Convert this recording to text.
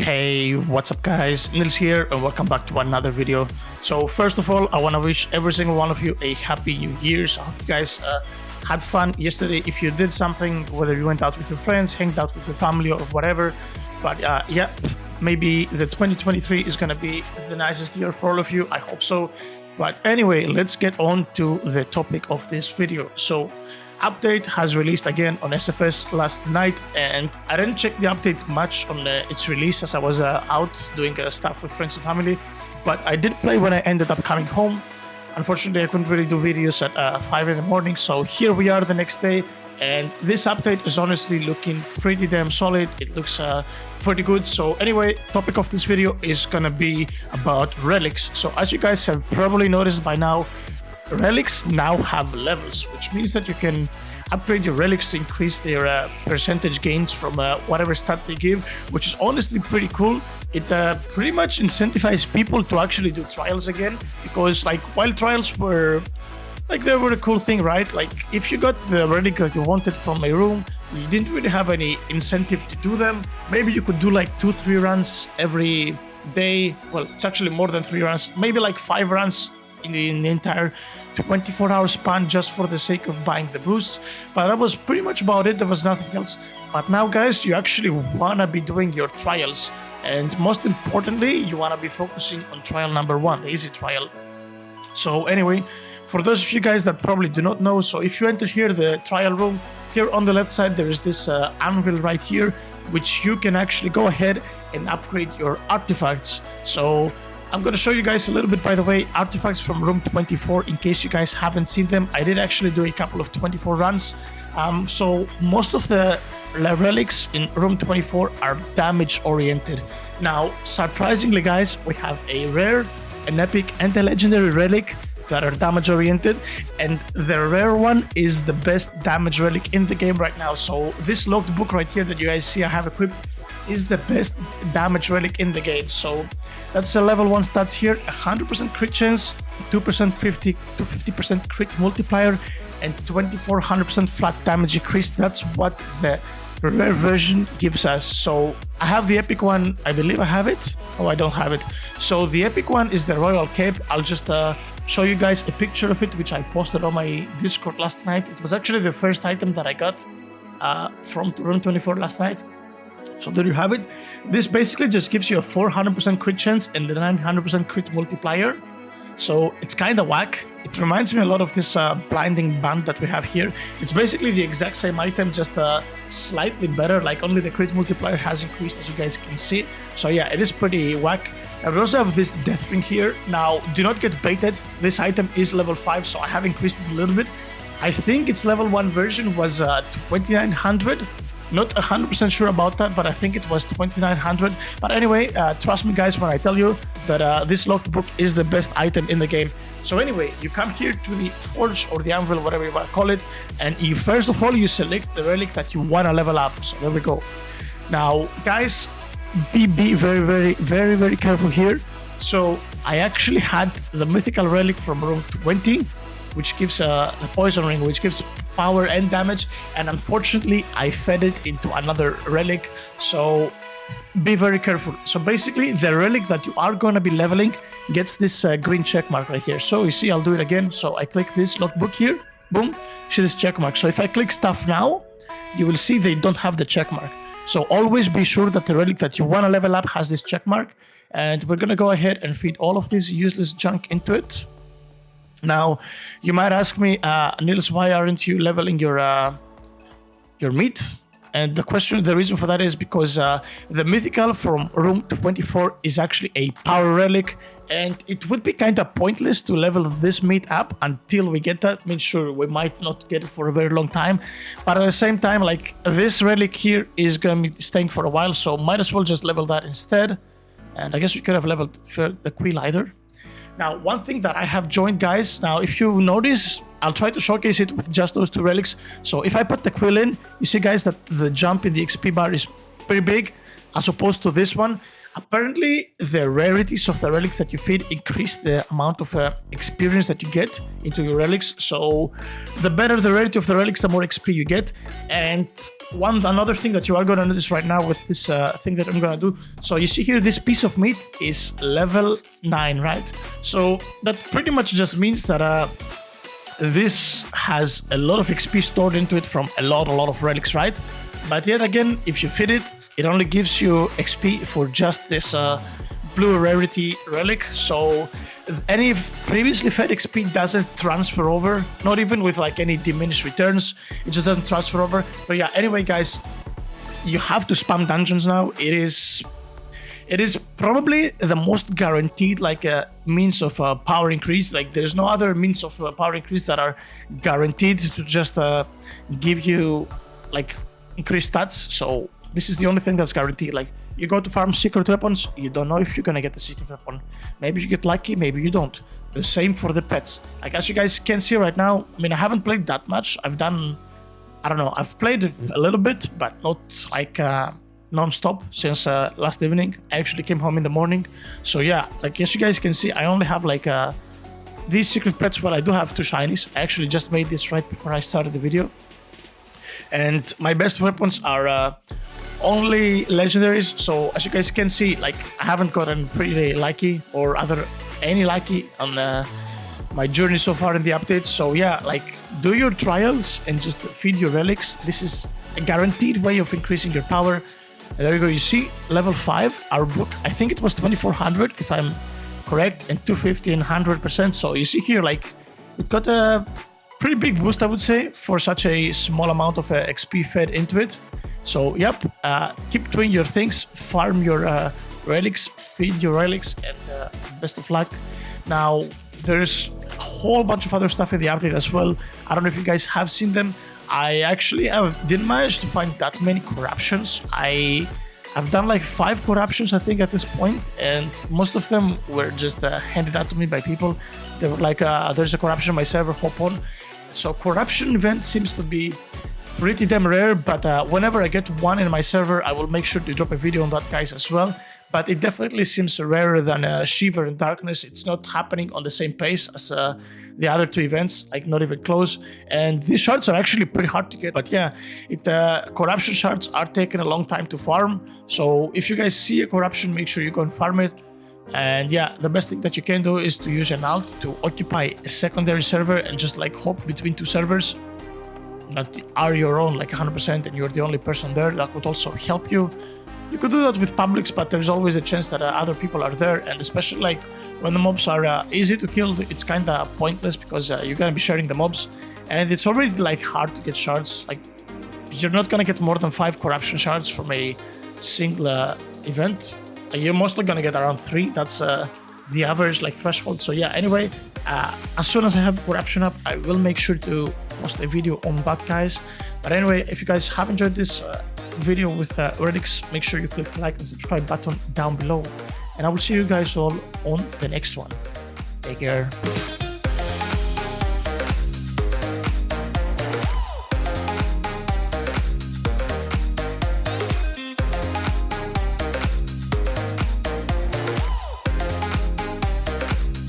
Hey, what's up guys, Nils here and welcome back to another video. So first of all, I want to wish every single one of you a happy new year. So I hope you guys had fun yesterday if you did something, whether you went out with your friends, hanged out with your family or whatever. But yeah, maybe the 2023 is going to be the nicest year for all of you. I hope so. But anyway, let's get on to the topic of this video. So update has released again on SFS last night, and I didn't check the update much on its release as I was out doing stuff with friends and family, but I did play when I ended up coming home. Unfortunately, I couldn't really do videos at 5 in the morning, so here we are the next day, and this update is honestly looking pretty damn solid. It looks pretty good. So anyway, topic of this video is gonna be about relics. So as you guys have probably noticed by now, relics now have levels, which means that you can upgrade your relics to increase their percentage gains from whatever stat they give, which is honestly pretty cool. It pretty much incentivizes people to actually do trials again, because like while trials were like, they were a cool thing, right? Like if you got the relic that you wanted from a room, you didn't really have any incentive to do them. Maybe you could do like 2-3 runs every day. Well, it's actually more than 3 runs, maybe like 5 runs in the entire 24-hour span, just for the sake of buying the boosts. But that was pretty much about it. There was nothing else. But now guys, you actually want to be doing your trials, and most importantly, you want to be focusing on trial number 1, the easy trial. So anyway, for those of you guys that probably do not know, so if you enter here, the trial room, here on the left side there is this anvil right here, which you can actually go ahead and upgrade your artifacts. So I'm going to show you guys a little bit, by the way, artifacts from room 24 in case you guys haven't seen them. I did actually do a couple of 24 runs. So most of the relics in room 24 are damage oriented. Now, surprisingly guys, we have a rare, an epic and a legendary relic that are damage oriented, and the rare one is the best damage relic in the game right now. So this locked book right here that you guys see I have equipped is the best damage relic in the game. So that's a level 1 stats here: 100% crit chance, 2% 50 to 50% crit multiplier, and 100% flat damage increase. That's what the rare version gives us. So I have the epic one. I believe I have it. Oh, I don't have it. So the epic one is the royal cape. I'll just show you guys a picture of it, which I posted on my Discord last night. It was actually the first item that I got from room 24 last night. So there you have it. This basically just gives you a 400% crit chance and the 900% crit multiplier. So it's kind of whack. It reminds me a lot of this blinding band that we have here. It's basically the exact same item, just slightly better, like only the crit multiplier has increased, as you guys can see. So yeah, it is pretty whack. And we also have this death ring here. Now, do not get baited. This item is level 5, so I have increased it a little bit. I think its level 1 version was 2900. Not 100% sure about that, but I think it was 2900. But anyway, trust me guys when I tell you that this locked book is the best item in the game. So anyway, you come here to the forge or the anvil, whatever you want to call it, and you first of all you select the relic that you want to level up. So there we go. Now guys, be very careful here. So I actually had the mythical relic from room 20, which gives the poison ring, which gives power and damage, and unfortunately I fed it into another relic, so be very careful. So basically the relic that you are going to be leveling gets this green check mark right here. So you see, I'll do it again. So I click this logbook here, boom, see this check mark. So if I click stuff now, you will see they don't have the check mark. So always be sure that the relic that you want to level up has this check mark, and we're going to go ahead and feed all of this useless junk into it. Now, you might ask me, Nils, why aren't you leveling your meat? And the reason for that is because the mythical from room 24 is actually a power relic, and it would be kind of pointless to level this meat up until we get that. I mean, sure, we might not get it for a very long time, but at the same time, like, this relic here is going to be staying for a while, so might as well just level that instead. And I guess we could have leveled the quill either. Now, one thing that I have joined, guys, now if you notice, I'll try to showcase it with just those 2 relics. So if I put the quill in, you see guys that the jump in the XP bar is pretty big as opposed to this one. Apparently, the rarities of the relics that you feed increase the amount of experience that you get into your relics. So the better the rarity of the relics, the more XP you get. And another thing that you are going to notice right now with this thing that I'm going to do. So you see here, this piece of meat is level 9, right? So that pretty much just means that this has a lot of XP stored into it from a lot of relics, right? But yet again, if you feed it, it only gives you XP for just this blue rarity relic. So any previously fed XP doesn't transfer over, not even with like any diminished returns. It just doesn't transfer over. But yeah, anyway, guys, you have to spam dungeons now. It is probably the most guaranteed like means of power increase. Like there's no other means of power increase that are guaranteed to just give you like increased stats. So this is the only thing that's guaranteed. Like you go to farm secret weapons, you don't know if you're gonna get the secret weapon. Maybe you get lucky, maybe you don't. The same for the pets. Like as you guys can see right now, I mean, I haven't played that much. I've played a little bit, but not like non-stop since last evening. I actually came home in the morning. So yeah, like as you guys can see, I only have like these secret pets. Well, I do have 2 shinies. I actually just made this right before I started the video. And my best weapons are only legendaries. So as you guys can see, like I haven't gotten pretty lucky or any lucky on my journey so far in the updates. So yeah, like do your trials and just feed your relics. This is a guaranteed way of increasing your power. And there you go. You see level 5, our book, I think it was 2400 if I'm correct, and 250 and 100%. So you see here, like it got a pretty big boost, I would say, for such a small amount of XP fed into it. So yep, keep doing your things, farm your relics, feed your relics, and best of luck. Now there's a whole bunch of other stuff in the update as well. I don't know if you guys have seen them. I actually didn't manage to find that many corruptions. I've done like 5 corruptions, I think, at this point, and most of them were just handed out to me by people. They were like, there's a corruption on my server, hop on. So corruption event seems to be pretty damn rare, but whenever I get one in my server, I will make sure to drop a video on that, guys, as well. But it definitely seems rarer than Shiver and Darkness. It's not happening on the same pace as the other 2 events, like not even close. And these shards are actually pretty hard to get. But yeah, corruption shards are taking a long time to farm. So if you guys see a corruption, make sure you go and farm it. And yeah, the best thing that you can do is to use an alt to occupy a secondary server and just like hop between 2 servers that are your own, like 100%, and you're the only person there. That could also help you. You could do that with publics, but there's always a chance that other people are there, and especially like when the mobs are easy to kill, it's kind of pointless because you're gonna be sharing the mobs, and it's already like hard to get shards. Like you're not gonna get more than 5 corruption shards from a single event. You're mostly gonna get around 3. That's the average like threshold. So yeah, anyway, as soon as I have corruption up, I will make sure to post a video on that, guys. But anyway, if you guys have enjoyed this video with relics, make sure you click the like and subscribe button down below, and I will see you guys all on the next one. Take care.